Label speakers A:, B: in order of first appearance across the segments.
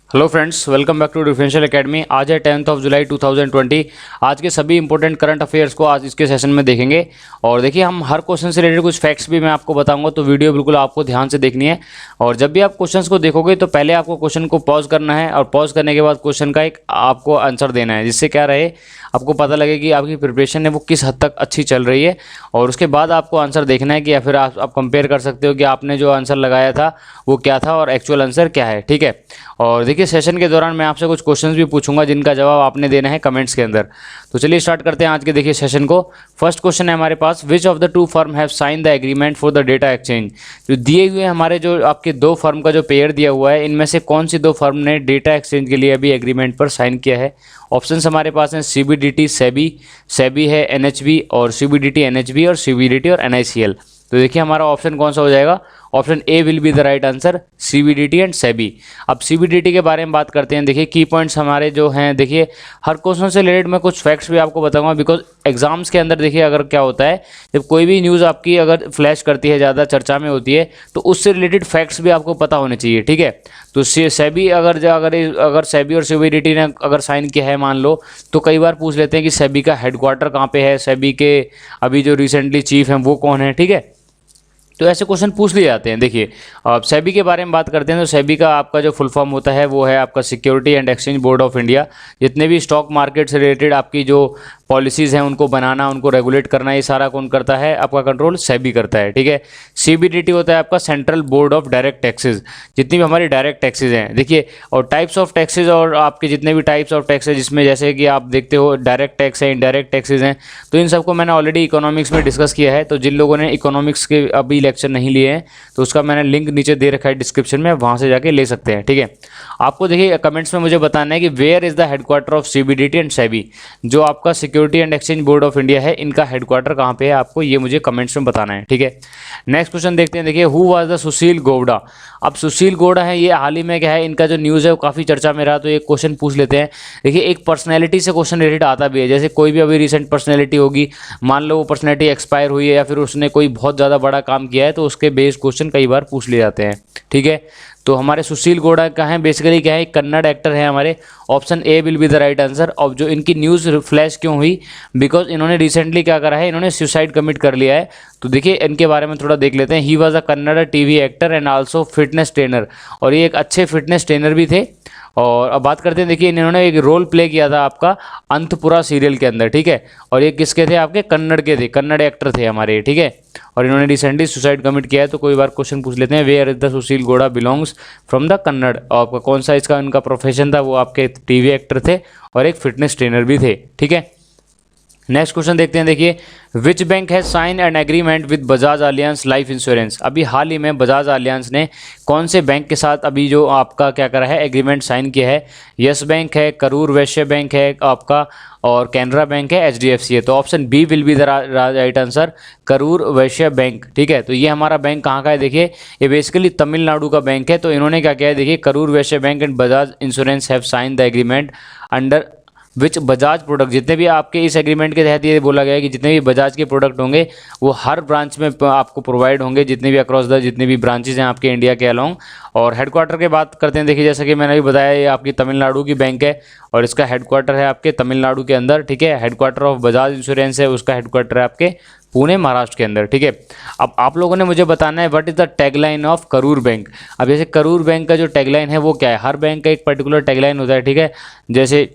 A: Hello friends, welcome back to differential academy. आज है 10 जुलाई 2020। आज के सभी इंपॉर्टेंट करंट अफेयर्स को आज इसके सेशन में देखेंगे। और देखिए, हम हर क्वेश्चन से रिलेटेड कुछ फैक्ट्स भी मैं आपको बताऊंगा, तो वीडियो बिल्कुल आपको ध्यान से देखनी है। और जब भी आप क्वेश्चंस को देखोगे तो पहले आपको क्वेश्चन को पॉज करना है और पॉज करने के बाद क्वेश्चन का एक आपको आंसर देना है, जिससे क्या रहे आपको पता लगे कि आपकी प्रिपरेशन है वो किस हद तक अच्छी चल रही है। और उसके बाद आपको आंसर देखना है कि या फिर आप कंपेयर कर सकते हो कि आपने जो आंसर लगाया था वो क्या था और एक्चुअल आंसर क्या है। ठीक है। और देखिए, सेशन के दौरान मैं आपसे कुछ क्वेश्चंस भी पूछूंगा जिनका जवाब आपने देना है कमेंट्स के अंदर। तो चलिए स्टार्ट करते हैं आज के देखिए सेशन को। फर्स्ट क्वेश्चन है हमारे पास, which of the two firm have sign the agreement for the data exchange. जो दिए हुए हमारे जो आपके दो फर्म का जो पेयर दिया हुआ है, इनमें से कौन सी दो फर्म ने डेटा एक्सचेंज के लिए अभी एग्रीमेंट पर साइन किया है। ऑप्शंस हमारे पास हैं CBDT सेबी, सेबी है NHB और CBDT NHB और CBDT और NICL। तो देखिए हमारा ऑप्शन कौन सा हो जाएगा, option A will be the right answer, CBDT and SEBI. अब CBDT के बारे में बात करते हैं। देखिए की पॉइंट्स हमारे जो हैं, देखिए हर क्वेश्चन से रिलेटेड मैं कुछ फैक्ट्स भी आपको बताऊंगा, बिकॉज एग्जाम्स के अंदर देखिए अगर क्या होता है, जब कोई भी न्यूज़ आपकी अगर फ्लैश करती है, ज़्यादा चर्चा में होती है, तो उससे रिलेटेड फैक्ट्स भी आपको पता होने चाहिए। ठीक है। तो सेबी अगर सेबी और CBDT ने अगर साइन किया है मान लो, तो कई बार पूछ लेते हैं कि सेबी का हेडक्वार्टर कहाँ पे है, सेबी के अभी जो रिसेंटली चीफ हैं वो कौन है। ठीक है। तो ऐसे क्वेश्चन पूछ लिए जाते हैं। देखिए, अब सेबी के बारे में बात करते हैं तो सेबी का आपका जो फुल फॉर्म होता है वो है आपका security and exchange board of India. जितने भी स्टॉक मार्केट से रिलेटेड आपकी जो पॉलिसीज़ हैं उनको बनाना, उनको रेगुलेट करना, ये सारा कौन करता है, आपका कंट्रोल सेबी करता है। ठीक है। CBDT होता है आपका central board of direct taxes. जितनी भी हमारी डायरेक्ट टैक्सेस हैं, देखिए, और टाइप्स ऑफ टैक्सेस और आपके जितने भी टाइप्स ऑफ टैक्स है, जिसमें जैसे कि आप देखते हो डायरेक्ट टैक्स है, इनडायरेक्ट टैक्सेस हैं, तो इन सबको मैंने ऑलरेडी इकोनॉमिक्स में डिस्कस किया है। तो जिन लोगों ने इकोनॉमिक्स के अभी लेक्चर नहीं लिए हैं तो उसका मैंने लिंक नीचे दे रखा है डिस्क्रिप्शन में, वहाँ से जाके ले सकते हैं। ठीक है। आपको देखिए कमेंट्स में मुझे बताना है कि where is the headquarter of CBDT and SEBI. जो आपका security and exchange board of India है, इनका हेडक्वार्टर कहाँ पे है, आपको ये मुझे कमेंट्स में बताना है। ठीक है। नेक्स्ट क्वेश्चन देखते हैं। देखिए, who was the Sushil Gowda. अब सुशील गौड़ा है, ये हाल ही में क्या है, इनका जो न्यूज़ है वो काफ़ी चर्चा में रहा, तो एक क्वेश्चन पूछ लेते हैं। देखिए, एक पर्सनैलिटी से क्वेश्चन रिलेटेड आता भी है, जैसे कोई भी अभी रिसेंट पर्सनैलिटी होगी, मान लो वो पर्सनैलिटी एक्सपायर हुई है या फिर उसने कोई बहुत ज़्यादा बड़ा काम किया है, तो उसके बेस्ड क्वेश्चन कई बार पूछ लिए जाते हैं। ठीक है। तो हमारे सुशील गौड़ा का है, बेसिकली क्या है, कन्नड़ एक्टर है हमारे। Option A will be the right answer. और जो इनकी न्यूज़ फ्लैश क्यों हुई, बिकॉज इन्होंने रिसेंटली क्या करा है, इन्होंने सुसाइड कमिट कर लिया है। तो देखिए इनके बारे में थोड़ा देख लेते हैं। He was a Kannada TV actor and also fitness trainer, और ये एक अच्छे फिटनेस ट्रेनर भी थे। और अब बात करते हैं, देखिए इन्होंने एक रोल प्ले किया था आपका अंतपुरा सीरियल के अंदर। ठीक है। और ये किसके थे, आपके कन्नड़ के थे, कन्नड़ एक्टर थे हमारे। ठीक है। और इन्होंने रिसेंटली सुसाइड कमिट किया है। तो कोई बार क्वेश्चन पूछ लेते हैं, where is the Sushil Gowda belongs from the Kannada. और आपका कौन सा इसका इनका प्रोफेशन था, वो आपके TV एक्टर थे और एक फिटनेस ट्रेनर भी थे। ठीक है। नेक्स्ट क्वेश्चन देखते हैं। देखिए, which bank has sign an agreement with Bajaj Allianz life insurance. अभी हाल ही में बजाज अलियांस ने कौन से बैंक के साथ अभी जो आपका क्या करा है, एग्रीमेंट साइन किया है। यस बैंक है, करूर वैश्य बैंक है आपका, और कैनरा बैंक है, HDFC है। तो option B will be the right answer, Karur Vysya bank. ठीक है। तो ये हमारा बैंक कहाँ का है, देखिए ये बेसिकली तमिलनाडु का बैंक है। तो इन्होंने क्या किया है, देखिए Karur Vysya bank and Bajaj insurance have sign the agreement under which Bajaj product. जितने भी आपके इस एग्रीमेंट के तहत ये बोला गया है कि जितने भी बजाज के प्रोडक्ट होंगे वो हर ब्रांच में आपको प्रोवाइड होंगे, जितने भी अक्रॉस द जितने भी ब्रांचेज हैं आपके इंडिया के अलोंग। और हेडक्वार्टर की बात करते हैं। देखिए जैसा कि मैंने अभी बताया, ये आपकी तमिलनाडु की बैंक है और इसका हेडक्वार्टर है आपके तमिलनाडु के अंदर। ठीक है। हेडक्वार्टर ऑफ बजाज इंश्योरेंस है, उसका हेडक्वार्टर है आपके पुणे महाराष्ट्र के अंदर। ठीक है। अब आप लोगों ने मुझे बताना है what is the tagline of Karur bank. अब जैसे करूर बैंक का जो टैगलाइन है वो क्या है, हर बैंक का एक पर्टिकुलर टैगलाइन होता है। ठीक है। जैसे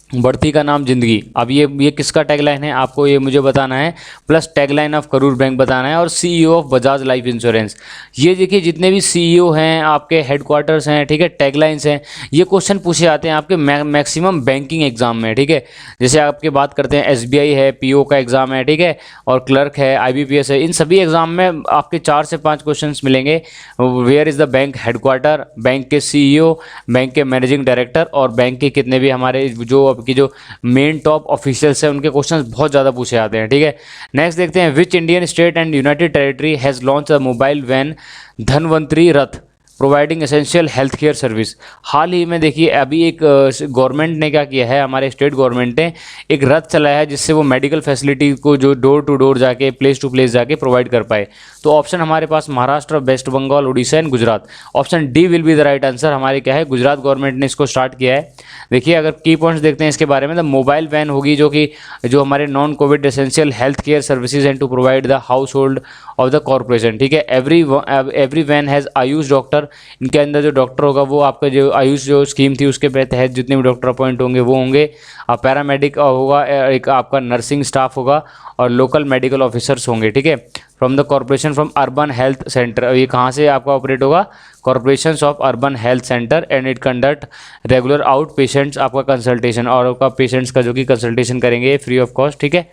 A: बढ़ती का नाम जिंदगी, अब ये किसका टैगलाइन है, आपको ये मुझे बताना है, plus tagline of Karur bank बताना है, और CEO of Bajaj life insurance. ये देखिए जितने भी CEO हैं आपके, हेडक्वार्टर्स हैं, ठीक है, टैगलाइंस हैं, ये क्वेश्चन पूछे जाते हैं आपके मैक्सिमम बैंकिंग एग्जाम में। ठीक है। जैसे आपके बात करते हैं SBI है, PO का एग्जाम है, ठीक है, और क्लर्क है, IBPS है, इन सभी एग्जाम में आपके 4 से 5 क्वेश्चन मिलेंगे। Where is the bank headquarter, bank के CEO, बैंक के मैनेजिंग डायरेक्टर, और बैंक के कितने भी हमारे जो की जो मेन टॉप ऑफिशियल्स हैं उनके क्वेश्चंस बहुत ज़्यादा पूछे जाते हैं। ठीक है। नेक्स्ट देखते हैं, which Indian state and united territory has launch a mobile van Dhanvantari Rath. Providing essential health care service. हाल ही में देखिए अभी एक गवर्नमेंट ने क्या किया है, हमारे स्टेट गवर्नमेंट ने एक रथ चलाया है जिससे वो मेडिकल फैसिलिटी को जो डोर टू डोर जाके प्लेस टू प्लेस जाके प्रोवाइड कर पाए। तो ऑप्शन हमारे पास Maharashtra, West Bengal, Orissa and Gujarat. Option D will be the right answer. हमारे क्या है, गुजरात गवर्नमेंट ने इसको स्टार्ट किया है। देखिए अगर की पॉइंट्स देखते हैं इसके बारे में, तो मोबाइल वैन होगी जो हमारे non covid essential health care services and to provide the household of the corporation. ठीक है, every van has AYUSH doctor. इनके अंदर जो डॉक्टर होगा वो आपका जो आयुष जो स्कीम थी उसके तहत जितने भी डॉक्टर अपॉइंट होंगे वो होंगे। पैरामेडिक होगा, एक आपका नर्सिंग स्टाफ होगा और लोकल मेडिकल ऑफिसर्स होंगे। ठीक है, from the corporation from urban health centre. ये कहाँ से आपका ऑपरेट होगा, corporation of urban health centre and it conduct regular out patients आपका कंसल्टेशन, और आपका पेशेंट्स का जो कि कंसल्टेशन करेंगे फ्री ऑफ कॉस्ट। ठीक है,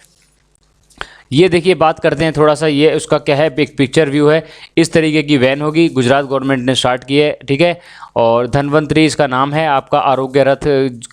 A: ये देखिए बात करते हैं थोड़ा सा, ये उसका क्या है, एक पिक्चर व्यू है। इस तरीके की वैन होगी, गुजरात गवर्नमेंट ने स्टार्ट की है। ठीक है, और धनवंतरी इसका नाम है। आपका आरोग्य रथ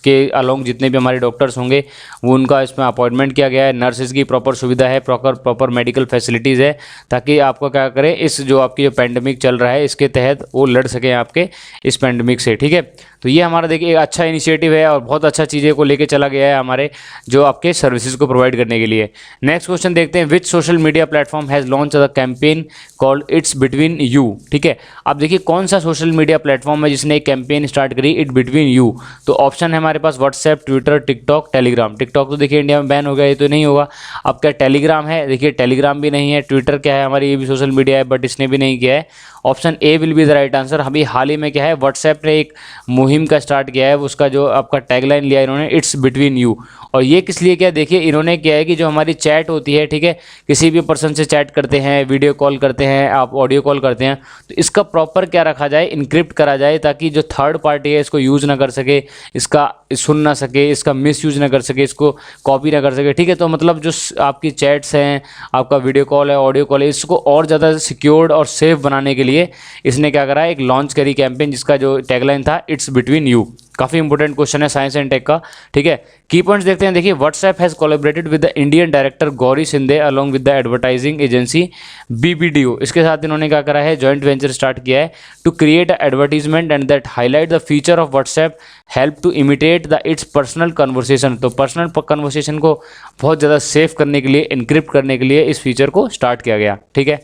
A: के अलोंग जितने भी हमारे डॉक्टर्स होंगे वो उनका इसमें अपॉइंटमेंट किया गया है। नर्सेज की प्रॉपर सुविधा है, प्रॉपर मेडिकल फैसिलिटीज़ है, ताकि आपको क्या करें, इस जो आपकी जो पैंडमिक चल रहा है इसके तहत वो लड़ सकें आपके इस पैंडमिक से। ठीक है, तो ये हमारा देखिए एक अच्छा इनिशिएटिव है और बहुत अच्छा चीज़ें को लेके चला गया है हमारे जो आपके सर्विसेज को प्रोवाइड करने के लिए। नेक्स्ट क्वेश्चन देखते हैं, which social media platform has launch the campaign called it's between you. ठीक है, अब देखिए कौन सा सोशल मीडिया प्लेटफॉर्म है जिसने एक कैंपेन स्टार्ट करी, इट बिटवीन यू। तो ऑप्शन है हमारे पास WhatsApp, Twitter, TikTok, Telegram. TikTok तो देखिए इंडिया में बैन हो गया, ये तो नहीं होगा। अब क्या टेलीग्राम है, देखिए टेलीग्राम भी नहीं है। ट्विटर क्या है हमारी, ये भी सोशल मीडिया है बट इसने भी नहीं किया है। Option A will be the right answer. अभी हाल ही में क्या है, व्हाट्सएप ने एक मुहिम का स्टार्ट किया है, उसका जो आपका टैगलाइन लिया इन्होंने, इट्स बिटवीन यू। और ये किस लिए किया, देखिए इन्होंने किया है कि जो हमारी चैट होती है, ठीक है, किसी भी पर्सन से चैट करते हैं, वीडियो कॉल करते हैं, आप ऑडियो कॉल करते हैं, तो इसका प्रॉपर क्या रखा जाए, इनक्रिप्ट करा जाए, ताकि जो थर्ड पार्टी है इसको यूज़ ना कर सके, इसका सुन ना सके, इसका मिस यूज़ ना कर सके, इसको कॉपी ना कर सके। ठीक है, तो मतलब जो आपकी चैट्स हैं, आपका वीडियो कॉल है, ऑडियो कॉल है, इसको और ज़्यादा सिक्योर्ड और सेफ बनाने के लिए इसने क्या करा, एक लॉन्च करी कैंपेन जिसका जो टैगलाइन था, इट्स बिटवीन यू। काफ़ी इंपॉर्टेंट क्वेश्चन है साइंस एंड टेक का। ठीक है, की पॉइंट्स देखते हैं। देखिए WhatsApp has collaborated with the Indian director Gauri Shinde along with the advertising agency BBDO। इसके साथ इन्होंने क्या करा है, जॉइंट वेंचर स्टार्ट किया है to create advertisement and that highlight the feature of WhatsApp help to imitate the its personal conversation. तो personal conversation को बहुत ज़्यादा सेफ करने के लिए, इनक्रिप्ट करने के लिए इस फीचर को स्टार्ट किया गया। ठीक है,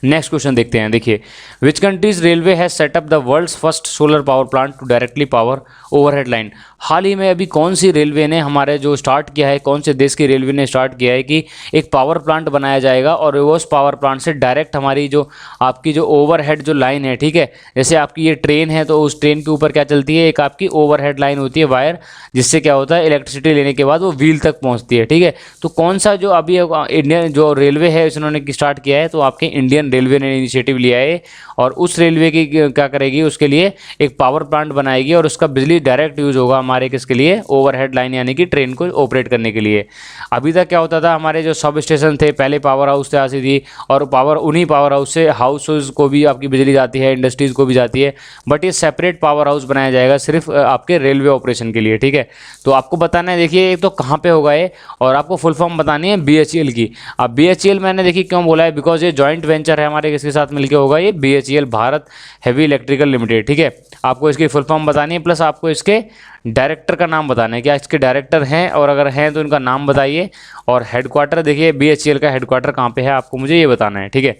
A: नेक्स्ट क्वेश्चन देखते हैं। देखिए which countries railway has setup the world's first solar power plant to directly power overhead line. हाल ही में अभी कौन सी रेलवे ने हमारे जो स्टार्ट किया है, कौन से देश की रेलवे ने स्टार्ट किया है कि एक पावर प्लांट बनाया जाएगा और उस पावर प्लांट से डायरेक्ट हमारी जो आपकी जो ओवरहेड जो लाइन है, ठीक है, जैसे आपकी ये ट्रेन है तो उस ट्रेन के ऊपर क्या चलती है, एक आपकी ओवरहेड लाइन होती है वायर, जिससे क्या होता है इलेक्ट्रिसिटी लेने के बाद वो व्हील तक पहुँचती है। ठीक है, तो कौन सा जो अभी इंडियन जो रेलवे है उन्होंने स्टार्ट किया है, तो आपके इंडियन रेलवे ने इनिशिएटिव लिया है और उस रेलवे की क्या करेगी, उसके लिए एक पावर प्लांट बनाएगी और उसका बिजली डायरेक्ट यूज़ होगा हमारे किसके लिए, ओवरहेड लाइन यानी कि ट्रेन को ऑपरेट करने के लिए। अभी तक क्या होता था, हमारे जो सब स्टेशन थे पहले पावर हाउस से आती थी और पावर उन्हीं पावर हाउस से हाउसेज को भी आपकी बिजली जाती है, इंडस्ट्रीज़ को भी जाती है, बट ये सेपरेट पावर हाउस बनाया जाएगा सिर्फ आपके रेलवे ऑपरेशन के लिए। ठीक है, तो आपको बताना है, देखिए तो कहाँ पे होगा ये, और आपको फुल फॉर्म बतानी है BHEL की। अब BHEL मैंने देखिए क्यों बोला है, बिकॉज ये जॉइंट वेंचर है हमारे किसके साथ मिलकर होगा, ये BHEL Bharat heavy electrical limited. ठीक है, आपको इसकी फुल फॉर्म बतानी है, प्लस आपको इसके डायरेक्टर का नाम बताना है, क्या इसके डायरेक्टर हैं, और अगर हैं तो इनका नाम बताइए। और हेडक्वार्टर देखिए BHEL का हेडक्वार्टर कहाँ पे है, आपको मुझे ये बताना है। ठीक है,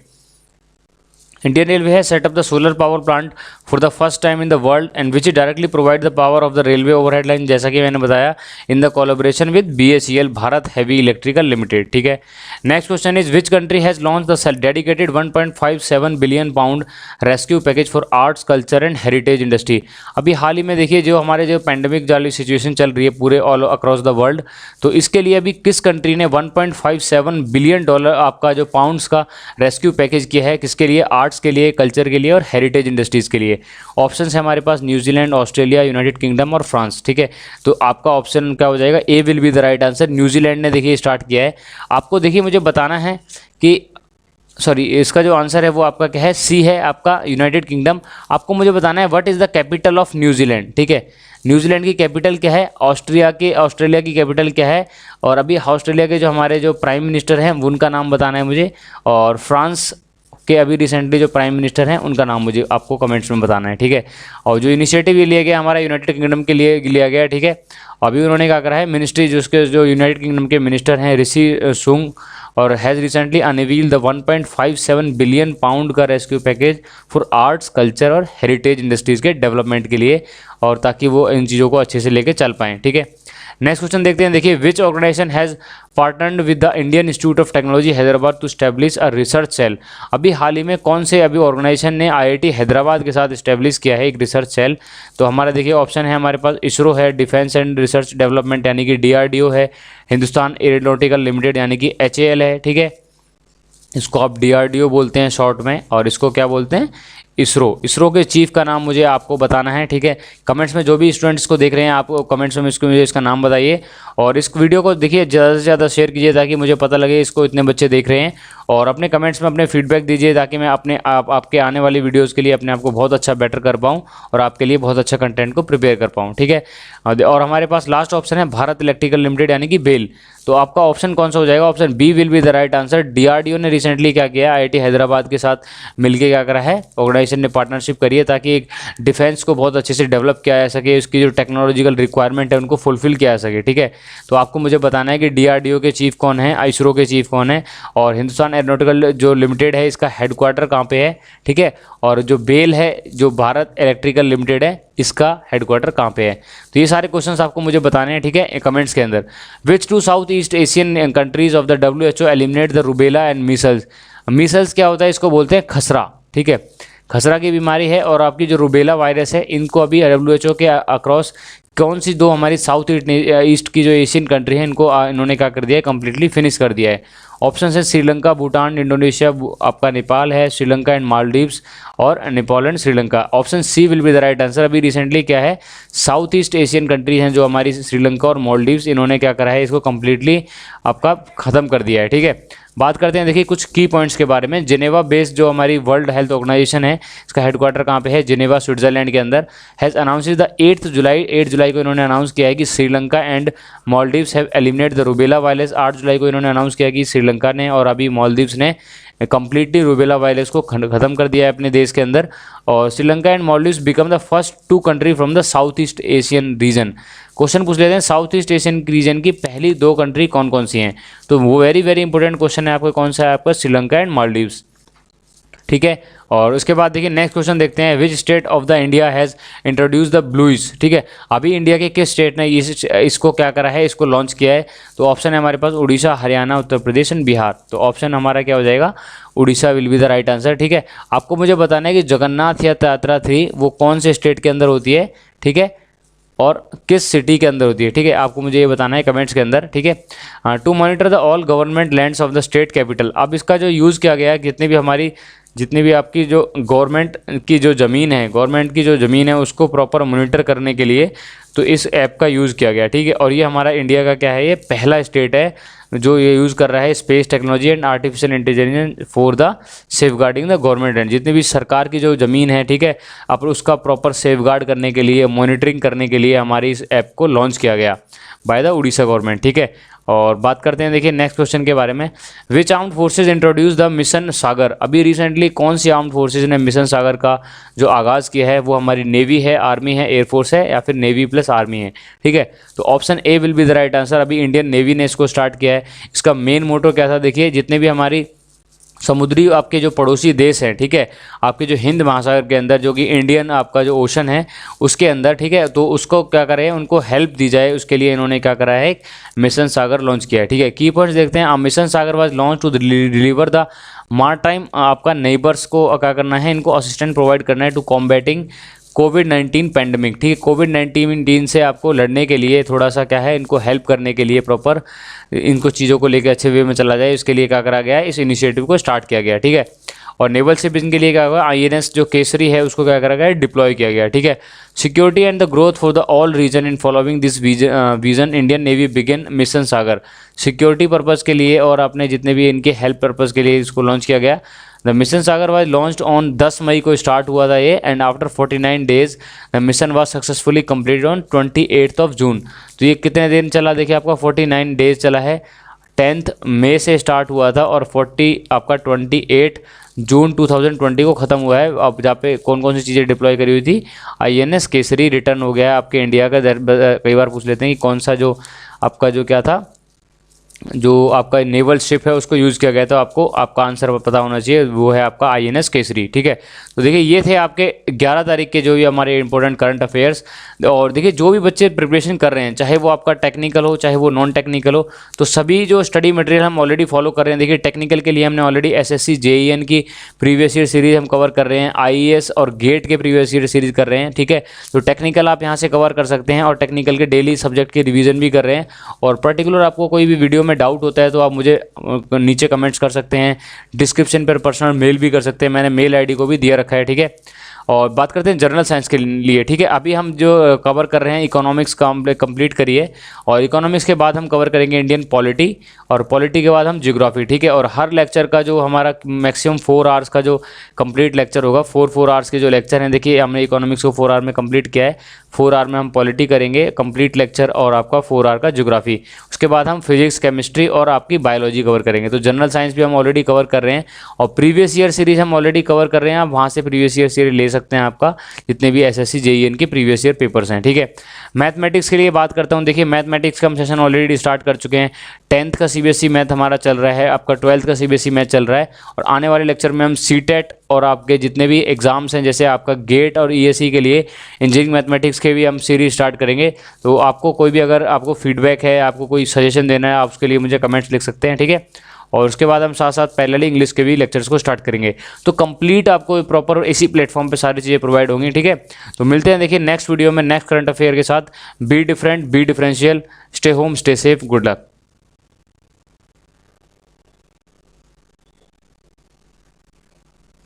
A: Indian railway has set up the solar power plant for the first time in the world and which directly provide the power of the railway overhead line, जैसा कि मैंने बताया, in the collaboration with BHEL Bharat heavy electrical limited। ठीक है, next question is which country has launched the dedicated 1.57 billion pound rescue package for arts culture and heritage industry। अभी हाल ही में देखिए जो हमारे जो पैंडमिक वाली सिचुएशन चल रही है पूरे ऑल अक्रॉस द वर्ल्ड, तो इसके लिए अभी किस कंट्री ने 1.57 बिलियन डॉलर आपका जो पाउंड्स का रेस्क्यू पैकेज किया है, किसके लिए, आर्ट्स के लिए, कल्चर के लिए और हेरिटेज इंडस्ट्रीज़ के लिए। ऑप्शंस है हमारे पास न्यूजीलैंड, ऑस्ट्रेलिया, यूनाइटेड किंगडम और फ्रांस। ठीक है, तो आपका ऑप्शन क्या हो जाएगा, A will be the right answer. New Zealand ने देखिए स्टार्ट किया है। आपको देखिए मुझे बताना है कि सॉरी इसका जो आंसर है वो आपका क्या है, सी है आपका यूनाइटेड किंगडम। आपको मुझे बताना है what is the capital of New Zealand. ठीक है, न्यूजीलैंड की कैपिटल क्या है, ऑस्ट्रेलिया की कैपिटल क्या है, और अभी ऑस्ट्रेलिया के जो हमारे जो प्राइम मिनिस्टर हैं उनका नाम बताना है मुझे, और फ्रांस के अभी रिसेंटली जो प्राइम मिनिस्टर हैं उनका नाम मुझे आपको कमेंट्स में बताना है, ठीक है। और जो इनिशिएटिव ये लिया गया हमारा यूनाइटेड किंगडम के लिए लिया गया है, ठीक है। अभी उन्होंने क्या करा है, मिनिस्ट्री जो यूनाइटेड किंगडम के मिनिस्टर हैं ऋषि सुंग, और has recently unveiled the 1.57 billion pound का rescue package for arts, culture और हेरिटेज इंडस्ट्रीज़ के डेवलपमेंट के लिए, और ताकि वो इन चीज़ों को अच्छे से लेके चल पाएँ, ठीक है। नेक्स्ट क्वेश्चन देखते हैं। देखिए, which organisation has partnered with the Indian Institute of Technology Hyderabad to establish a research cell. अभी हाल ही में कौन से अभी ऑर्गेनाइजेशन ने IIT हैदराबाद के साथ इस्टेब्लिश किया है एक रिसर्च सेल? तो हमारा देखिए ऑप्शन है हमारे पास इसरो है, डिफेंस एंड रिसर्च डेवलपमेंट यानी कि DRDO है, हिंदुस्तान एरोनॉटिकल लिमिटेड यानी कि HAL है, ठीक है। इसको आप DRDO बोलते हैं शॉर्ट में, और इसको क्या बोलते हैं, इसरो के चीफ का नाम मुझे आपको बताना है, ठीक है। कमेंट्स में जो भी स्टूडेंट्स को देख रहे हैं आप कमेंट्स में मुझे इसका नाम बताइए, और इस वीडियो को देखिए ज़्यादा से ज़्यादा शेयर कीजिए ताकि मुझे पता लगे इसको इतने बच्चे देख रहे हैं, और अपने कमेंट्स में अपने फीडबैक दीजिए ताकि मैं आपके आने वाली वीडियोज़ के लिए अपने आप को बहुत अच्छा बेटर कर पाऊँ और आपके लिए बहुत अच्छा कंटेंट को प्रिपेयर कर पाऊँ, ठीक है। और हमारे पास लास्ट ऑप्शन है भारत इलेक्ट्रिकल लिमिटेड यानी कि बेल। तो आपका ऑप्शन कौन सा हो जाएगा? Option B will be the right answer. DRDO ने रिसेंटली क्या किया, IIT हैदराबाद के साथ मिलकर क्या करा है, ऑर्गेनाइजेशन ने पार्टनरशिप करी है ताकि एक डिफेंस को बहुत अच्छे से डेवलप किया जा सके, उसकी जो टेक्नोलॉजिकल रिक्वायरमेंट है उनको फुलफिल किया जा सके, ठीक है। तो आपको मुझे बताना है कि DRDO के चीफ कौन है, इसरो के चीफ कौन है, और हिंदुस्तान एरोनॉटिकल जो लिमिटेड है इसका हेडक्वार्टर कहाँ पे है, ठीक है। और जो बेल है, जो भारत इलेक्ट्रिकल लिमिटेड है, इसका हेडक्वार्टर कहाँ पे है। तो ये सारे क्वेश्चंस आपको मुझे बताने हैं, ठीक है, कमेंट्स के अंदर। Which two South East Asian countries of the WHO eliminate the rubella and measles. Measles क्या होता है, इसको बोलते हैं खसरा, ठीक है। खसरा की बीमारी है, और आपकी जो रूबेला वायरस है, इनको अभी WHO के अक्रॉस कौन सी दो हमारी साउथ ईस्ट की जो एशियन कंट्री है इनको इन्होंने क्या कर दिया है, कम्प्लीटली फिनिश कर दिया है। ऑप्शन है श्रीलंका, भूटान, इंडोनेशिया, आपका नेपाल है, श्रीलंका एंड मालदीव्स, और Nepal and Sri Lanka. Option C will be the right answer. अभी रिसेंटली क्या है, साउथ ईस्ट एशियन कंट्री हैं जो हमारी श्रीलंका और मालदीव्स, इन्होंने क्या करा है, इसको कम्प्लीटली आपका ख़त्म कर दिया है, ठीक है। बात करते हैं देखिए कुछ की पॉइंट्स के बारे में। जेनेवा बेस्ड जो हमारी वर्ल्ड हेल्थ ऑर्गेनाइजेशन है, इसका हेडक्वार्टर कहाँ पे है, जेनेवा स्विट्जरलैंड के अंदर। हैज़ अनाउंस द 8 जुलाई को इन्होंने अनाउंस किया है कि Sri Lanka and Maldives have eliminate the rubella virus. 8 जुलाई को इन्होंने अनाउंस किया कि श्रीलंका ने और अभी मालदीव्स ने कंप्लीटली रूबेला वायरस को ख़त्म कर दिया है अपने देश के अंदर। और Sri Lanka and Maldives become the first 2 country from the south East Asian region. Question पूछ लेते हैं, साउथ ईस्ट एशियन रीजन की पहली 2 कंट्री कौन कौन सी हैं? तो वो वेरी इंपॉर्टेंट क्वेश्चन है आपका, कौन सा है आपका, श्रीलंका एंड मालदीव्स, ठीक है। और उसके बाद देखिए नेक्स्ट क्वेश्चन देखते हैं, which state of the India has introduce the blues, ठीक है। अभी इंडिया के किस स्टेट ने इसको क्या करा है, इसको लॉन्च किया है? तो ऑप्शन है हमारे पास उड़ीसा, हरियाणा, उत्तर प्रदेश एंड बिहार। तो ऑप्शन हमारा क्या हो जाएगा, Orissa will be the right answer, ठीक है। आपको मुझे बताना है कि जगन्नाथ यात्रा 3 वो कौन से स्टेट के अंदर होती है, ठीक है, और किस सिटी के अंदर होती है, ठीक है। आपको मुझे ये बताना है कमेंट्स के अंदर, ठीक है। To monitor the all government lands of the state capital. अब इसका जो यूज़ किया गया है, जितनी भी आपकी जो गवर्नमेंट की जो ज़मीन है उसको प्रॉपर मॉनिटर करने के लिए तो इस ऐप का यूज़ किया गया, ठीक है। और ये हमारा इंडिया का क्या है, ये पहला स्टेट है जो ये यूज़ कर रहा है space technology and artificial intelligence for the safeguarding the government and. जितनी भी सरकार की जो ज़मीन है, ठीक है, अब उसका प्रॉपर सेफगार्ड करने के लिए, मॉनिटरिंग करने के लिए हमारी इस ऐप को लॉन्च किया गया बाय द उड़ीसा गवर्नमेंट, ठीक है। और बात करते हैं देखिए नेक्स्ट क्वेश्चन के बारे में, which armed forces introduce the mission Sagar. अभी रिसेंटली कौन सी आर्म्ड फोर्सेज ने मिशन सागर का जो आगाज़ किया है, वो हमारी नेवी है, आर्मी है, एयरफोर्स है, या फिर नेवी प्लस आर्मी है, ठीक है। तो option A will be the right answer. अभी इंडियन नेवी ने इसको स्टार्ट किया है। इसका मेन मोटो क्या था, देखिए जितने भी हमारी समुद्री आपके जो पड़ोसी देश हैं, ठीक है, आपके जो हिंद महासागर के अंदर जो कि इंडियन आपका जो ओशन है उसके अंदर, ठीक है, तो उसको क्या करें, उनको हेल्प दी जाए, उसके लिए इन्होंने क्या करा है, एक मिशन सागर लॉन्च किया है, ठीक है। की पॉइंट्स देखते हैं, mission Sagar was launch to deliver the maritime आपका नेबर्स को क्या करना है, इनको असिस्टेंट प्रोवाइड करना है टू कॉम्बैटिंग कोविड-19 पैंडमिक, ठीक है। कोविड-19 से आपको लड़ने के लिए थोड़ा सा क्या है, इनको हेल्प करने के लिए प्रॉपर इनको चीज़ों को लेकर अच्छे वे में चला जाए, इसके लिए क्या करा गया है, इस इनिशिएटिव को स्टार्ट किया गया, ठीक है। और नेवल शिपिंग के लिए क्या होगा, INS जो केसरी है उसको क्या करा गया है, डिप्लॉय किया गया, ठीक है। Security and the growth for the all region in following this vision Indian navy begin mission Sagar. Security purpose के लिए और अपने जितने भी इनके हेल्प पर्पज़ के लिए इसको लॉन्च किया गया। The mission Sagar was launched on 10 मई को स्टार्ट हुआ था ये, and after 49 days the mission was successfully completed on 28 जून। तो ये कितने दिन चला, देखिए आपका 49 डेज चला है। 10 मई से स्टार्ट हुआ था और 28 जून 2020 को ख़त्म हुआ है। अब जहाँ पे कौन कौन सी चीज़ें डिप्लॉय करी हुई थी, INS केसरी रिटर्न हो गया है आपके इंडिया का। कई बार पूछ लेते हैं कि कौन सा जो आपका जो क्या था, जो आपका नेवल शिप है उसको यूज़ किया गया, तो आपको आपका आंसर पता होना चाहिए, वो है आपका INS केसरी। ठीक है, तो देखिए ये थे आपके 11 तारीख के जो भी हमारे इंपॉर्टेंट करंट अफेयर्स। और देखिए जो भी बच्चे प्रिपरेशन कर रहे हैं, चाहे वो आपका टेक्निकल हो चाहे वो नॉन टेक्निकल हो, तो सभी जो स्टडी मटेरियल हम ऑलरेडी फॉलो कर रहे हैं। देखिए टेक्निकल के लिए हमने ऑलरेडी SSC JEN की प्रीवियस ईयर सीरीज़ हम कवर कर रहे हैं, IAS और गेट के प्रीवियस ईयर सीरीज़ कर रहे हैं। ठीक है, तो टेक्निकल आप यहाँ से कवर कर सकते हैं और टेक्निकल के डेली सब्जेक्ट की रिवीजन भी कर रहे हैं। और पर्टिकुलर आपको कोई भी वीडियो में डाउट होता है तो आप मुझे नीचे कमेंट्स कर सकते हैं, डिस्क्रिप्शन पर पर्सनल मेल भी कर सकते हैं, मैंने मेल ID को भी दिया रखा है। ठीक है, और बात करते हैं जनरल साइंस के लिए। ठीक है, अभी हम जो कवर कर रहे हैं इकोनॉमिक्स कंप्लीट करिए, और इकोनॉमिक्स के बाद हम कवर करेंगे इंडियन पॉलिटी, और पॉलिटी के बाद हम ज्योग्राफी। ठीक है, और हर लेक्चर का जो हमारा मैक्सिमम 4 आवर्स का जो कंप्लीट लेक्चर होगा, 4 आवर्स के जो लेक्चर हैं, देखिए हमने इकोनॉमिक्स को 4 आवर में कंप्लीट किया है। 4 आवर में हम पॉलिटी करेंगे कंप्लीट लेक्चर, और आपका 4 आवर का ज्योग्राफी। उसके बाद हम फिजिक्स, केमिस्ट्री और आपकी बायोलॉजी कवर करेंगे। तो जनरल साइंस भी हम ऑलरेडी कवर कर रहे हैं, और प्रीवियस ईयर सीरीज हम ऑलरेडी कवर कर रहे हैं। आप वहाँ से प्रीवियस ईयर सीरीज ले सकते हैं, आपका जितने भी SSC JEN के प्रीवियस ईयर पेपर्स हैं। ठीक है, मैथमेटिक्स के लिए बात करता हूँ। देखिए मैथमेटिक्स का हम सेशन ऑलरेडी स्टार्ट कर चुके हैं। 10th का CBSE मैथ हमारा चल रहा है, आपका 12th का CBSE मैथ चल रहा है, और आने वाले लेक्चर में हम CTET और आपके जितने भी एग्जाम्स हैं, जैसे आपका गेट और ESE के लिए इंजीनियरिंग मैथमेटिक्स के भी हम सीरीज स्टार्ट करेंगे। तो आपको कोई भी अगर आपको फीडबैक है, आपको कोई सजेशन देना है, आप उसके लिए मुझे कमेंट्स लिख सकते हैं। ठीक है, और उसके बाद हम साथ साथ पैरेलली इंग्लिश के भी लेक्चर्स को स्टार्ट करेंगे। तो कंप्लीट आपको प्रॉपर इसी प्लेटफॉर्म पे सारी चीज़ें प्रोवाइड होंगी। ठीक है, तो मिलते हैं देखिए नेक्स्ट वीडियो में नेक्स्ट करंट अफेयर के साथ। Be different, be differential, stay home, stay safe, good luck.